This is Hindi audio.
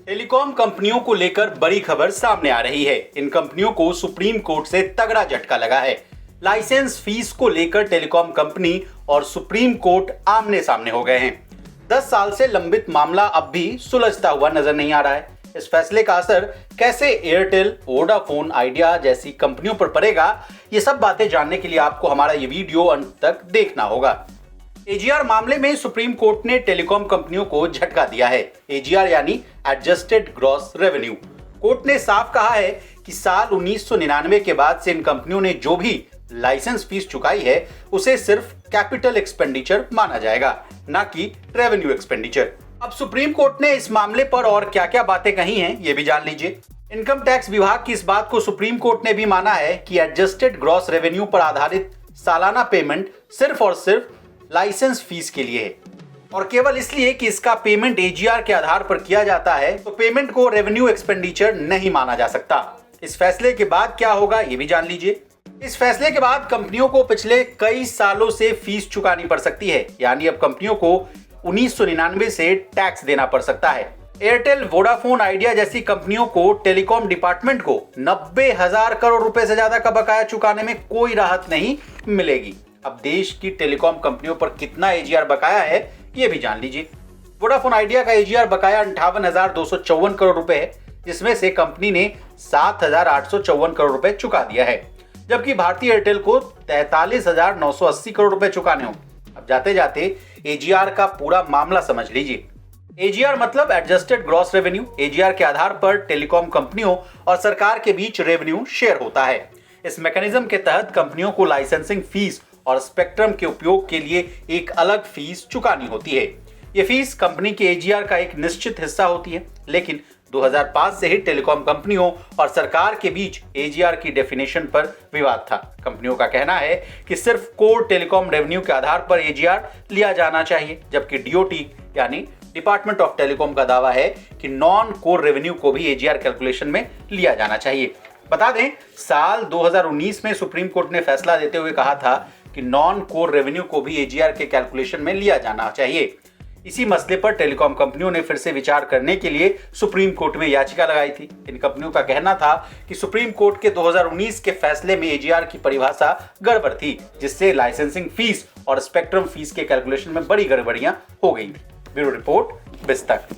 टेलीकॉम कंपनियों को लेकर बड़ी खबर सामने आ रही है। इन कंपनियों को सुप्रीम कोर्ट से तगड़ा झटका लगा है। लाइसेंस फीस को लेकर टेलीकॉम कंपनी और सुप्रीम कोर्ट आमने सामने हो गए हैं। 10 साल से लंबित मामला अब भी सुलझता हुआ नजर नहीं आ रहा है। इस फैसले का असर कैसे एयरटेल, वोडाफोन आइडिया जैसी कंपनियों पर पड़ेगा, ये सब बातें जानने के लिए आपको हमारा ये वीडियो अंत तक देखना होगा। एजीआर मामले में सुप्रीम कोर्ट ने टेलीकॉम कंपनियों को झटका दिया है। एजीआर यानी एडजस्टेड ग्रॉस रेवेन्यू। कोर्ट ने साफ कहा है कि साल 1999 के बाद से इन कंपनियों ने जो भी लाइसेंस फीस चुकाई है उसे सिर्फ कैपिटल एक्सपेंडिचर माना जाएगा, ना कि रेवेन्यू एक्सपेंडिचर। अब सुप्रीम कोर्ट ने इस मामले पर और क्या क्या बातें कही हैं, ये भी जान लीजिए। इनकम टैक्स विभाग की इस बात को सुप्रीम कोर्ट ने भी माना है कि एडजस्टेड ग्रॉस रेवेन्यू पर आधारित सालाना पेमेंट सिर्फ और सिर्फ लाइसेंस फीस के लिए है और केवल इसलिए कि इसका पेमेंट एजीआर के आधार पर किया जाता है तो पेमेंट को रेवेन्यू एक्सपेंडिचर नहीं माना जा सकता। इस फैसले के बाद क्या होगा, ये भी जान लीजिए। इस फैसले के बाद कंपनियों को पिछले कई सालों से फीस चुकानी पड़ सकती है, यानी अब कंपनियों को 1999 से टैक्स देना पड़ सकता है। एयरटेल, वोडाफोन आइडिया जैसी कंपनियों को टेलीकॉम डिपार्टमेंट को 90,000 करोड़ रुपए से ज्यादा का बकाया चुकाने में कोई राहत नहीं मिलेगी। अब देश की टेलीकॉम कंपनियों पर कितना एजीआर बकाया है, ये भी जान लीजिए। वोडाफोन आइडिया का एजीआर बकाया 58,254 करोड़ रुपए है, जिसमें से कंपनी ने 7,854 करोड़ रुपए चुका दिया है, जबकि भारतीय एयरटेल को 43,980 करोड़ रुपए चुकाने हों। अब जाते जाते एजीआर का पूरा मामला समझ लीजिए। एजीआर मतलब एडजस्टेड ग्रॉस रेवेन्यू। एजीआर के आधार पर टेलीकॉम कंपनियों और सरकार के बीच रेवेन्यू शेयर होता है। इस मैकेनिज्म के तहत कंपनियों को लाइसेंसिंग फीस और स्पेक्ट्रम के उपयोग के लिए एक अलग फीस चुकानी होती है। ये फीस कंपनी के एजीआर का एक निश्चित हिस्सा होती है, लेकिन 2005 से ही टेलीकॉम कंपनियों और सरकार के बीच एजीआर की डेफिनेशन पर विवाद था। कंपनियों का कहना है कि सिर्फ कोर टेलीकॉम रेवेन्यू के आधार पर एजीआर लिया जाना चाहिए, जबकि डीओटी यानी डिपार्टमेंट ऑफ टेलीकॉम का दावा है कि नॉन कोर रेवेन्यू को भी एजीआर कैलकुलेशन में लिया जाना चाहिए। बता दें, साल 2019 में सुप्रीम कोर्ट ने फैसला देते हुए कहा था कि नॉन कोर रेवेन्यू को भी एजीआर के कैलकुलेशन में लिया जाना चाहिए। इसी मसले पर टेलीकॉम कंपनियों ने फिर से विचार करने के लिए सुप्रीम कोर्ट में याचिका लगाई थी। इन कंपनियों का कहना था कि सुप्रीम कोर्ट के 2019 के फैसले में एजीआर की परिभाषा गड़बड़ थी, जिससे लाइसेंसिंग फीस और स्पेक्ट्रम फीस के कैलकुलेशन में बड़ी गड़बड़ियां हो गई थी। Bureau report, बिस्तक।